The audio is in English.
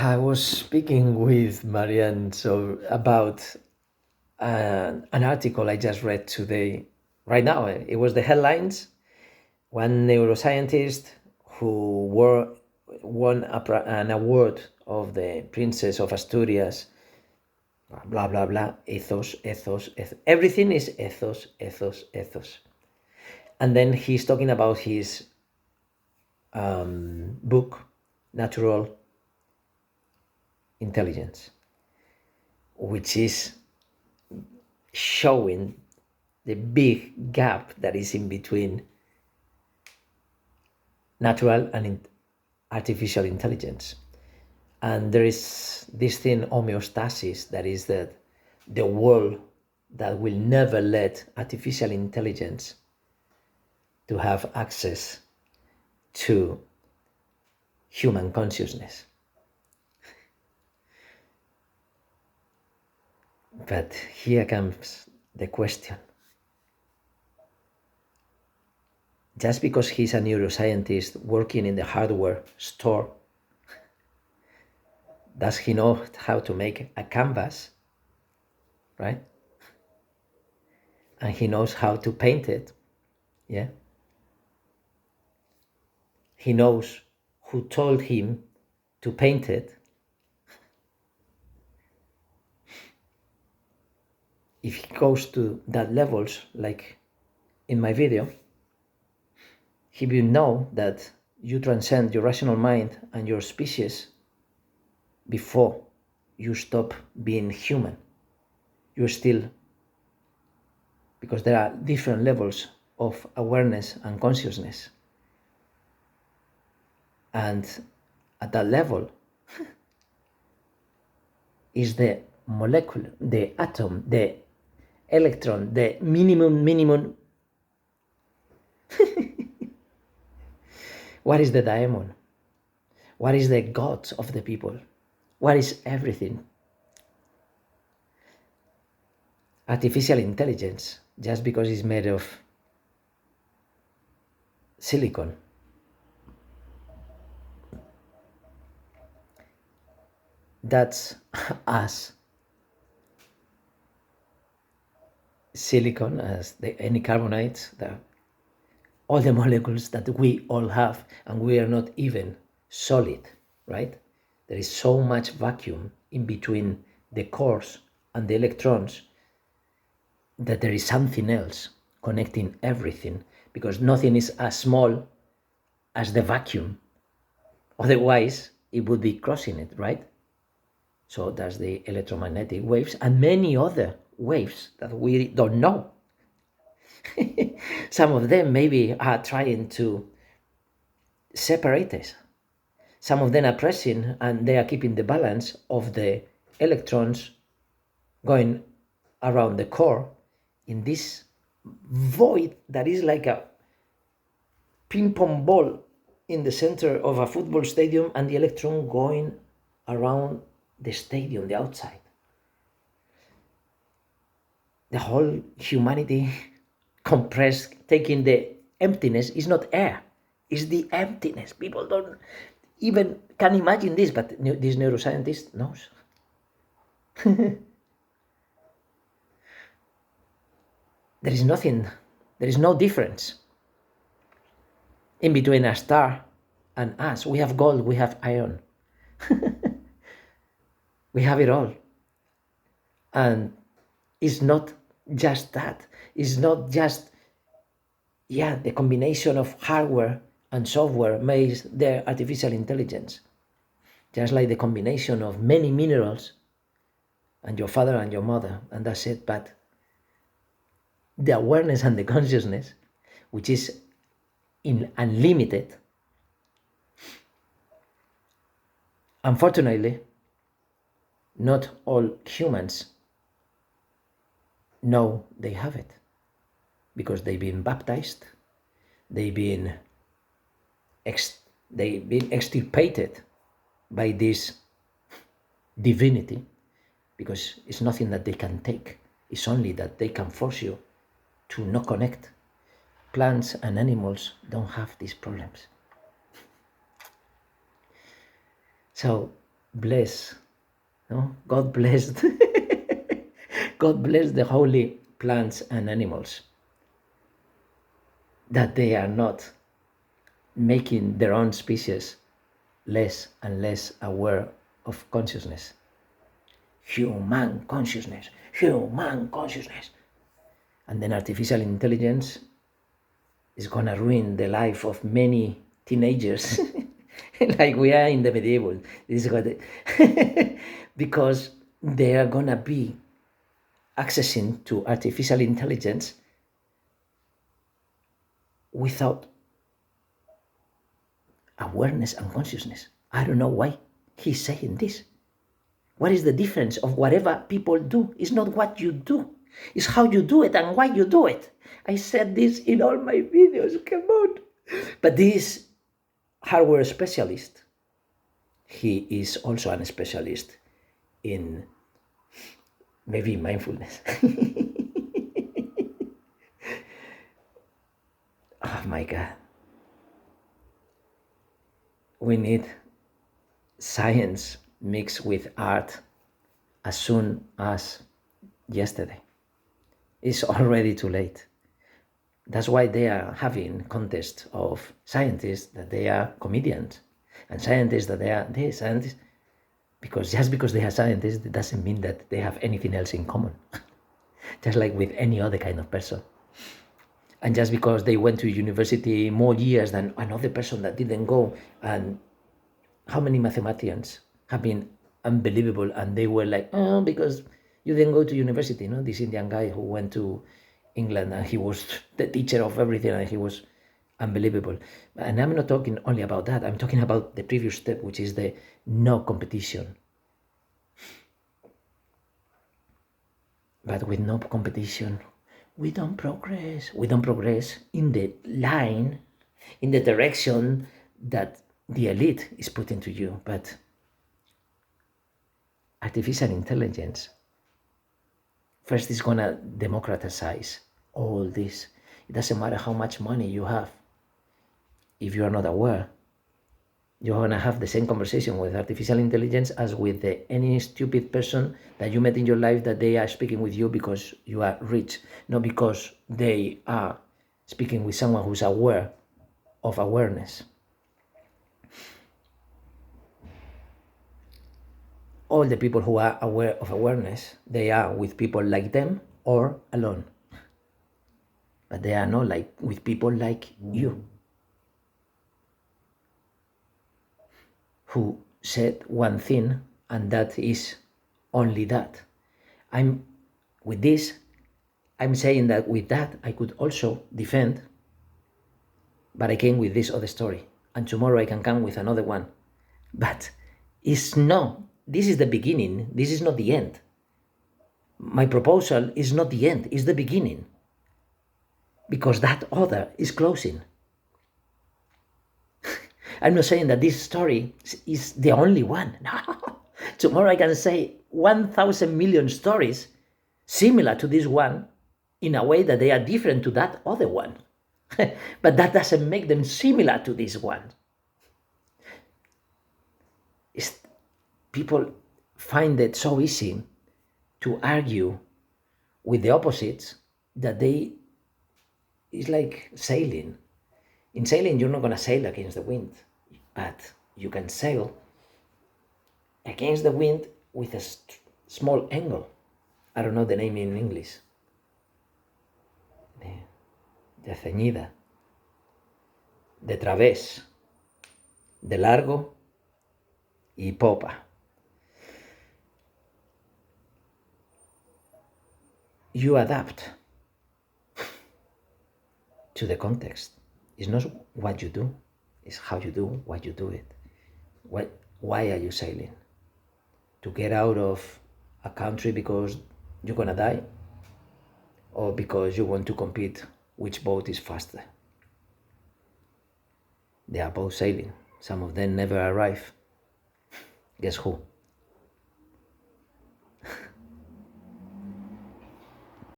I was speaking with Marianne about an article I just read today. Right now, it was the headlines. One neuroscientist who won an award of the Princess of Asturias. Blah blah blah. Ethos. Everything is ethos. And then he's talking about his book, Natural Intelligence, which is showing the big gap that is in between natural and artificial intelligence. And there is this thing, homeostasis, that is that the world that will never let artificial intelligence to have access to human consciousness. But here comes the question. Just because he's a neuroscientist working in the hardware store, does he know how to make a canvas, right? And he knows how to paint it, yeah? He knows who told him to paint it. If he goes to that levels, like in my video, he will know that you transcend your rational mind and your species before you stop being human. You're still, because there are different levels of awareness and consciousness. And at that level is the molecule, the atom, the electron, the minimum. What is the daemon? What is the God of the people? What is everything? Artificial intelligence, just because it's made of silicon, that's us. Silicon, as any carbonate, all the molecules that we all have, and we are not even solid, right? There is so much vacuum in between the cores and the electrons that there is something else connecting everything, because nothing is as small as the vacuum. Otherwise, it would be crossing it, right? So that's the electromagnetic waves and many other waves that we don't know. Some of them maybe are trying to separate us. Some of them are pressing and they are keeping the balance of the electrons going around the core in this void that is like a ping pong ball in the center of a football stadium, and the electron going around the stadium, the outside. The whole humanity compressed, taking the emptiness, is not air, it's the emptiness. People don't even can imagine this, but this neuroscientist knows. There is nothing, there is no difference in between a star and us. We have gold, we have iron. We have it all. And it's not just that. It's not just, the combination of hardware and software makes their artificial intelligence. Just like the combination of many minerals and your father and your mother, and that's it. But the awareness and the consciousness, which is unlimited, unfortunately, not all humans know they have it, because they've been baptized, they've been extirpated by this divinity, because it's nothing that they can take. It's only that they can force you to not connect. Plants and animals don't have these problems. So bless, no? God blessed, God bless the holy plants and animals, that they are not making their own species less and less aware of consciousness. Human consciousness, human consciousness. And then artificial intelligence is gonna ruin the life of many teenagers, like we are in the medieval. This is what because they are gonna be accessing to artificial intelligence without awareness and consciousness. I don't know why he's saying this. What is the difference of whatever people do? It's not what you do, it's how you do it and why you do it. I said this in all my videos, come on. But this hardware specialist, he is also a specialist in maybe mindfulness. Oh my God. We need science mixed with art as soon as yesterday. It's already too late. That's why they are having contests of scientists that they are comedians and scientists that they are this and this. Because just because they are scientists, it doesn't mean that they have anything else in common. Just like with any other kind of person. And just because they went to university more years than another person that didn't go, and how many mathematicians have been unbelievable and they were like, oh, because you didn't go to university, no? This Indian guy who went to England and he was the teacher of everything and he was unbelievable. And I'm not talking only about that, I'm talking about the previous step, which is the no competition. But with no competition, we don't progress. We don't progress in the line, in the direction that the elite is putting to you. But artificial intelligence first is gonna democratize all this. It doesn't matter how much money you have. If you are not aware, you're gonna have the same conversation with artificial intelligence as with any stupid person that you met in your life, that they are speaking with you because you are rich, not because they are speaking with someone who's aware of awareness. All the people who are aware of awareness, they are with people like them or alone. But they are not like with people like you, who said one thing and that is only that. With this, I'm saying that with that I could also defend, but I came with this other story, and tomorrow I can come with another one. But this is the beginning, this is not the end. My proposal is not the end, it's the beginning. Because that other is closing. I'm not saying that this story is the only one. No. Tomorrow I can say 1,000 million stories similar to this one in a way that they are different to that other one. But that doesn't make them similar to this one. People find it so easy to argue with the opposites that it's like sailing. In sailing, you're not going to sail against the wind, but you can sail against the wind with a small angle. I don't know the name in English. De ceñida, de través, de largo y popa. You adapt to the context. It's not what you do, it's how you do what you do it. Why are you sailing? To get out of a country because you're gonna die? Or because you want to compete which boat is faster? They are both sailing. Some of them never arrive. Guess who?